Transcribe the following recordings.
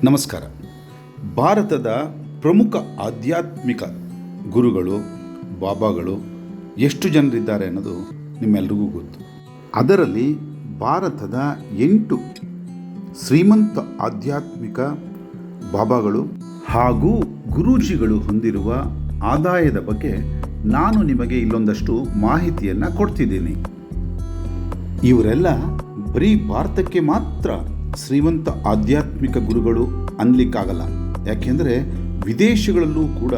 ನಮಸ್ಕಾರ. ಭಾರತದ ಪ್ರಮುಖ ಆಧ್ಯಾತ್ಮಿಕ ಗುರುಗಳು, ಬಾಬಾಗಳು ಎಷ್ಟು ಜನರಿದ್ದಾರೆ ಅನ್ನೋದು ನಿಮ್ಮೆಲ್ರಿಗೂ ಗೊತ್ತು. ಅದರಲ್ಲಿ ಭಾರತದ 8 ಶ್ರೀಮಂತ ಆಧ್ಯಾತ್ಮಿಕ ಬಾಬಾಗಳು ಹಾಗೂ ಗುರೂಜಿಗಳು ಹೊಂದಿರುವ ಆದಾಯದ ಬಗ್ಗೆ ನಾನು ನಿಮಗೆ ಇಲ್ಲೊಂದಷ್ಟು ಮಾಹಿತಿಯನ್ನು ಕೊಡ್ತಿದ್ದೀನಿ. ಇವರೆಲ್ಲ ಬರೀ ಭಾರತಕ್ಕೆ ಮಾತ್ರ ಶ್ರೀಮಂತ ಆಧ್ಯಾತ್ಮಿಕ ಗುರುಗಳು ಅನ್ನಲಿಕ್ಕಾಗಲ್ಲ. ಯಾಕೆಂದರೆ ವಿದೇಶಗಳಲ್ಲೂ ಕೂಡ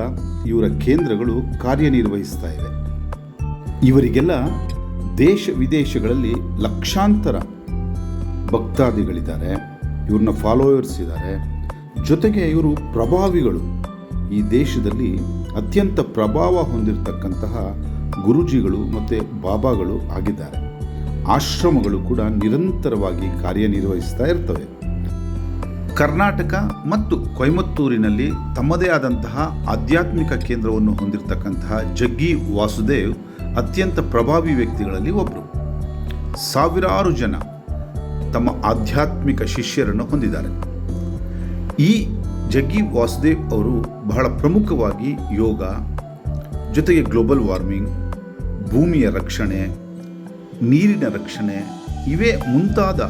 ಇವರ ಕೇಂದ್ರಗಳು ಕಾರ್ಯನಿರ್ವಹಿಸ್ತಾ ಇವೆ. ಇವರಿಗೆಲ್ಲ ದೇಶ ವಿದೇಶಗಳಲ್ಲಿ ಲಕ್ಷಾಂತರ ಭಕ್ತಾದಿಗಳಿದ್ದಾರೆ, ಇವ್ರನ್ನ ಫಾಲೋವರ್ಸ್ ಇದ್ದಾರೆ. ಜೊತೆಗೆ ಇವರು ಪ್ರಭಾವಿಗಳು. ಈ ದೇಶದಲ್ಲಿ ಅತ್ಯಂತ ಪ್ರಭಾವ ಹೊಂದಿರತಕ್ಕಂತಹ ಗುರೂಜಿಗಳು ಮತ್ತು ಬಾಬಾಗಳು ಆಗಿದ್ದಾರೆ. ಆಶ್ರಮಗಳು ಕೂಡ ನಿರಂತರವಾಗಿ ಕಾರ್ಯನಿರ್ವಹಿಸ್ತಾ ಇರ್ತವೆ. ಕರ್ನಾಟಕ ಮತ್ತು ಕೊಯಮತ್ತೂರಿನಲ್ಲಿ ತಮ್ಮದೇ ಆದಂತಹ ಆಧ್ಯಾತ್ಮಿಕ ಕೇಂದ್ರವನ್ನು ಹೊಂದಿರತಕ್ಕಂತಹ ಜಗ್ಗಿ ವಾಸುದೇವ್ ಅತ್ಯಂತ ಪ್ರಭಾವಿ ವ್ಯಕ್ತಿಗಳಲ್ಲಿ ಒಬ್ಬರು. ಸಾವಿರಾರು ಜನ ತಮ್ಮ ಆಧ್ಯಾತ್ಮಿಕ ಶಿಷ್ಯರನ್ನು ಹೊಂದಿದ್ದಾರೆ. ಈ ಜಗ್ಗಿ ವಾಸುದೇವ್ ಅವರು ಬಹಳ ಪ್ರಮುಖವಾಗಿ ಯೋಗ, ಜೊತೆಗೆ ಗ್ಲೋಬಲ್ ವಾರ್ಮಿಂಗ್, ಭೂಮಿಯ ರಕ್ಷಣೆ, ನೀರಿನ ರಕ್ಷಣೆ ಇವೇ ಮುಂತಾದ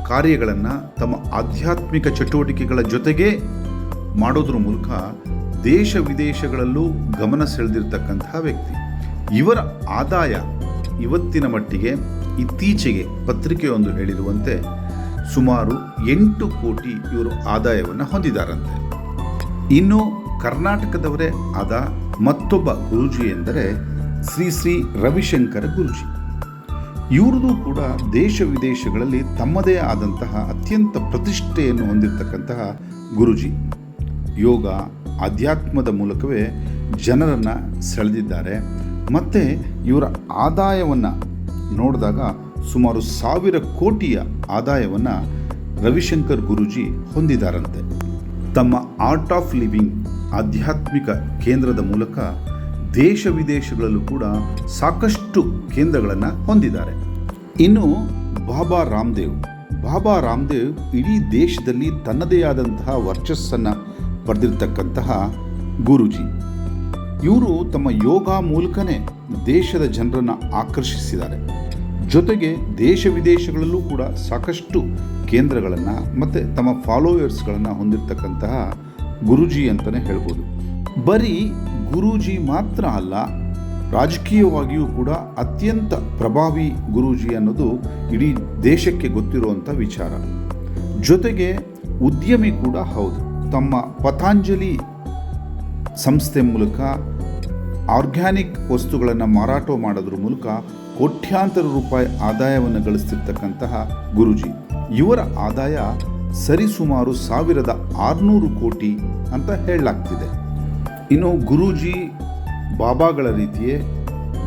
ಕಾರ್ಯಗಳನ್ನು ತಮ್ಮ ಆಧ್ಯಾತ್ಮಿಕ ಚಟುವಟಿಕೆಗಳ ಜೊತೆಗೇ ಮಾಡೋದ್ರ ಮೂಲಕ ದೇಶ ವಿದೇಶಗಳಲ್ಲೂ ಗಮನ ಸೆಳೆದಿರ್ತಕ್ಕಂತಹ ವ್ಯಕ್ತಿ. ಇವರ ಆದಾಯ ಇವತ್ತಿನ ಮಟ್ಟಿಗೆ ಇತ್ತೀಚೆಗೆ ಪತ್ರಿಕೆಯೊಂದು ಹೇಳಿರುವಂತೆ ಸುಮಾರು 8 ಕೋಟಿ ಇವರು ಆದಾಯವನ್ನು ಹೊಂದಿದ್ದಾರಂತೆ. ಇನ್ನು ಕರ್ನಾಟಕದವರೇ ಆದ ಮತ್ತೊಬ್ಬ ಗುರೂಜಿ ಎಂದರೆ ಶ್ರೀ ರವಿಶಂಕರ ಗುರೂಜಿ. ಇವ್ರದ್ದು ಕೂಡ ದೇಶ ವಿದೇಶಗಳಲ್ಲಿ ತಮ್ಮದೇ ಆದಂತಹ ಅತ್ಯಂತ ಪ್ರತಿಷ್ಠೆಯನ್ನು ಹೊಂದಿರತಕ್ಕಂತಹ ಗುರೂಜಿ. ಯೋಗ, ಆಧ್ಯಾತ್ಮದ ಮೂಲಕವೇ ಜನರನ್ನು ಸೆಳೆದಿದ್ದಾರೆ. ಮತ್ತು ಇವರ ಆದಾಯವನ್ನು ನೋಡಿದಾಗ ಸುಮಾರು 1000 ಕೋಟಿಯ ಆದಾಯವನ್ನು ರವಿಶಂಕರ್ ಗುರೂಜಿ ಹೊಂದಿದ್ದಾರಂತೆ. ತಮ್ಮ ಆರ್ಟ್ ಆಫ್ ಲಿವಿಂಗ್ ಆಧ್ಯಾತ್ಮಿಕ ಕೇಂದ್ರದ ಮೂಲಕ ದೇಶ ವಿದೇಶಗಳಲ್ಲೂ ಕೂಡ ಸಾಕಷ್ಟು ಕೇಂದ್ರಗಳನ್ನು ಹೊಂದಿದ್ದಾರೆ. ಇನ್ನು ಬಾಬಾ ರಾಮದೇವ್ ಇಡೀ ದೇಶದಲ್ಲಿ ತನ್ನದೇ ಆದಂತಹ ವರ್ಚಸ್ಸನ್ನು ಪಡೆದಿರ್ತಕ್ಕಂತಹ ಗುರೂಜಿ. ಇವರು ತಮ್ಮ ಯೋಗ ಮೂಲಕನೇ ದೇಶದ ಜನರನ್ನು ಆಕರ್ಷಿಸಿದ್ದಾರೆ. ಜೊತೆಗೆ ದೇಶ ವಿದೇಶಗಳಲ್ಲೂ ಕೂಡ ಸಾಕಷ್ಟು ಕೇಂದ್ರಗಳನ್ನು ಮತ್ತು ತಮ್ಮ ಫಾಲೋವರ್ಸ್ಗಳನ್ನು ಹೊಂದಿರತಕ್ಕಂತಹ ಗುರೂಜಿ ಅಂತಲೇ ಹೇಳ್ಬೋದು. ಬರೀ ಗುರೂಜಿ ಮಾತ್ರ ಅಲ್ಲ, ರಾಜಕೀಯವಾಗಿಯೂ ಕೂಡ ಅತ್ಯಂತ ಪ್ರಭಾವಿ ಗುರೂಜಿ ಅನ್ನೋದು ಇಡೀ ದೇಶಕ್ಕೆ ಗೊತ್ತಿರುವಂಥ ವಿಚಾರ. ಜೊತೆಗೆ ಉದ್ಯಮಿ ಕೂಡ ಹೌದು. ತಮ್ಮ ಪತಾಂಜಲಿ ಸಂಸ್ಥೆ ಮೂಲಕ ಆರ್ಗ್ಯಾನಿಕ್ ವಸ್ತುಗಳನ್ನು ಮಾರಾಟ ಮಾಡೋದ್ರ ಮೂಲಕ ಕೋಟ್ಯಾಂತರ ರೂಪಾಯಿ ಆದಾಯವನ್ನು ಗಳಿಸ್ತಿರ್ತಕ್ಕಂತಹ ಗುರೂಜಿ. ಇವರ ಆದಾಯ ಸರಿಸುಮಾರು 1600 ಕೋಟಿ ಅಂತ ಹೇಳಲಾಗ್ತಿದೆ. ಇನ್ನು ಗುರೂಜಿ ಬಾಬಾಗಳ ರೀತಿಯೇ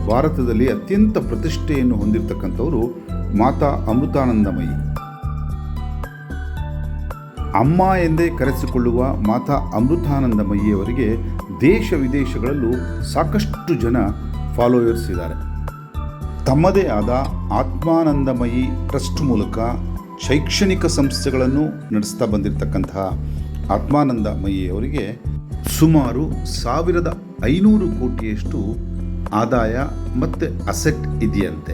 ಭಾರತದಲ್ಲಿ ಅತ್ಯಂತ ಪ್ರತಿಷ್ಠೆಯನ್ನು ಹೊಂದಿರತಕ್ಕಂಥವರು ಮಾತಾ ಅಮೃತಾನಂದಮಯಿ. ಅಮ್ಮ ಎಂದೇ ಕರೆಸಿಕೊಳ್ಳುವ ಮಾತಾ ಅಮೃತಾನಂದಮಯಿಯವರಿಗೆ ದೇಶ ವಿದೇಶಗಳಲ್ಲೂ ಸಾಕಷ್ಟು ಜನ ಫಾಲೋವರ್ಸ್ ಇದ್ದಾರೆ. ತಮ್ಮದೇ ಆದ ಆತ್ಮಾನಂದಮಯಿ ಟ್ರಸ್ಟ್ ಮೂಲಕ ಶೈಕ್ಷಣಿಕ ಸಂಸ್ಥೆಗಳನ್ನು ನಡೆಸ್ತಾ ಬಂದಿರತಕ್ಕಂತಹ ಆತ್ಮಾನಂದಮಯಿಯವರಿಗೆ ಸುಮಾರು 1500 ಕೋಟಿಯಷ್ಟು ಆದಾಯ ಮತ್ತು ಅಸೆಟ್ ಇದೆಯಂತೆ.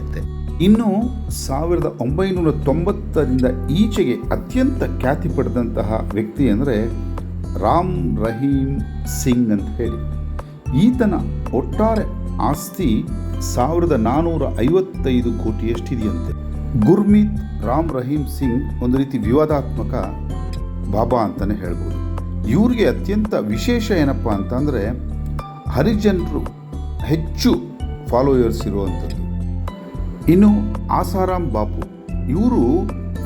ಇನ್ನು 1990ರಿಂದ ಈಚೆಗೆ ಅತ್ಯಂತ ಖ್ಯಾತಿ ಪಡೆದಂತಹ ವ್ಯಕ್ತಿ ಅಂದರೆ ರಾಮ್ ರಹೀಮ್ ಸಿಂಗ್ ಅಂತ ಹೇಳಿ. ಈತನ ಒಟ್ಟಾರೆ ಆಸ್ತಿ 1455 ಕೋಟಿಯಷ್ಟಿದೆಯಂತೆ. ಗುರ್ಮೀತ್ ರಾಮ್ ರಹೀಮ್ ಸಿಂಗ್ ಒಂದು ರೀತಿ ವಿವಾದಾತ್ಮಕ ಬಾಬಾ ಅಂತಲೇ ಹೇಳ್ಬೋದು. ಇವ್ರಿಗೆ ಅತ್ಯಂತ ವಿಶೇಷ ಏನಪ್ಪ ಅಂತಂದರೆ ಹರಿಜನರು ಹೆಚ್ಚು ಫಾಲೋವರ್ಸ್ ಇರುವಂಥದ್ದು. ಇನ್ನು ಆಸಾರಾಮ್ ಬಾಪು ಇವರು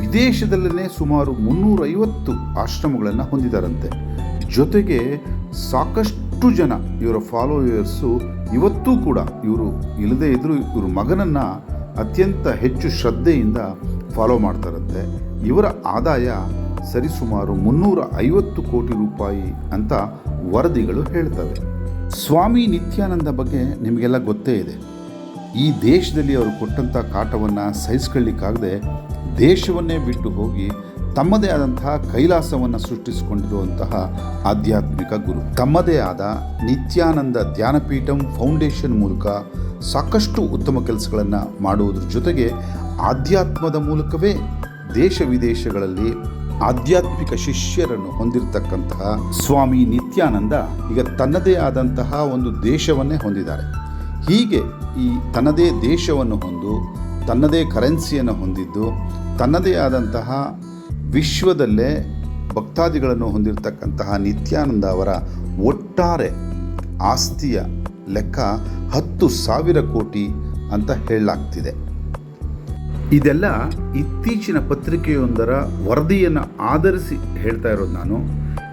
ವಿದೇಶದಲ್ಲೇ ಸುಮಾರು 350 ಆಶ್ರಮಗಳನ್ನು ಹೊಂದಿದ್ದಾರಂತೆ. ಜೊತೆಗೆ ಸಾಕಷ್ಟು ಜನ ಇವರ ಫಾಲೋವರ್ಸು ಇವತ್ತೂ ಕೂಡ ಇವರು ಇಲ್ಲದೇ ಇದ್ದರೂ ಇವ್ರ ಮಗನನ್ನು ಅತ್ಯಂತ ಹೆಚ್ಚು ಶ್ರದ್ಧೆಯಿಂದ ಫಾಲೋ ಮಾಡ್ತಾರಂತೆ. ಇವರ ಆದಾಯ ಸರಿಸುಮಾರು 350 ಕೋಟಿ ರೂಪಾಯಿ ಅಂತ ವರದಿಗಳು ಹೇಳ್ತವೆ. ಸ್ವಾಮಿ ನಿತ್ಯಾನಂದ ಬಗ್ಗೆ ನಿಮಗೆಲ್ಲ ಗೊತ್ತೇ ಇದೆ. ಈ ದೇಶದಲ್ಲಿ ಅವರು ಕೊಟ್ಟಂಥ ಕಾಟವನ್ನು ಸಹಿಸ್ಕೊಳ್ಳಿಕ್ಕಾಗದೆ ದೇಶವನ್ನೇ ಬಿಟ್ಟು ಹೋಗಿ ತಮ್ಮದೇ ಆದಂತಹ ಕೈಲಾಸವನ್ನು ಸೃಷ್ಟಿಸಿಕೊಂಡಿರುವಂತಹ ಆಧ್ಯಾತ್ಮಿಕ ಗುರು. ತಮ್ಮದೇ ಆದ ನಿತ್ಯಾನಂದ ಧ್ಯಾನಪೀಠಂ ಫೌಂಡೇಶನ್ ಮೂಲಕ ಸಾಕಷ್ಟು ಉತ್ತಮ ಕೆಲಸಗಳನ್ನು ಮಾಡುವುದ್ರ ಜೊತೆಗೆ ಆಧ್ಯಾತ್ಮದ ಮೂಲಕವೇ ದೇಶ ವಿದೇಶಗಳಲ್ಲಿ ಆಧ್ಯಾತ್ಮಿಕ ಶಿಷ್ಯರನ್ನು ಹೊಂದಿರತಕ್ಕಂತಹ ಸ್ವಾಮಿ ನಿತ್ಯಾನಂದ ಈಗ ತನ್ನದೇ ಆದಂತಹ ಒಂದು ದೇಶವನ್ನೇ ಹೊಂದಿದ್ದಾರೆ. ಹೀಗೆ ಈ ತನ್ನದೇ ದೇಶವನ್ನು ಹೊಂದು ತನ್ನದೇ ಕರೆನ್ಸಿಯನ್ನು ಹೊಂದಿದ್ದು ತನ್ನದೇ ಆದಂತಹ ವಿಶ್ವದಲ್ಲೇ ಭಕ್ತಾದಿಗಳನ್ನು ಹೊಂದಿರತಕ್ಕಂತಹ ನಿತ್ಯಾನಂದ ಅವರ ಒಟ್ಟಾರೆ ಆಸ್ತಿಯ ಲೆಕ್ಕ 10,000 ಕೋಟಿ ಅಂತ ಹೇಳಲಾಗ್ತಿದೆ. ಇದೆಲ್ಲ ಇತ್ತೀಚಿನ ಪತ್ರಿಕೆಯೊಂದರ ವರದಿಯನ್ನು ಆಧರಿಸಿ ಹೇಳ್ತಾ ಇರೋದು ನಾನು.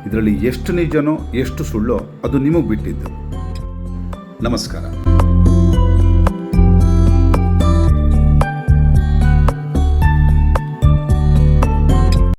ಇದರಲ್ಲಿ ಎಷ್ಟು ನಿಜನೋ ಎಷ್ಟು ಸುಳ್ಳೋ ಅದು ನಿಮಗೆ ಬಿಟ್ಟಿದ್ದು. ನಮಸ್ಕಾರ.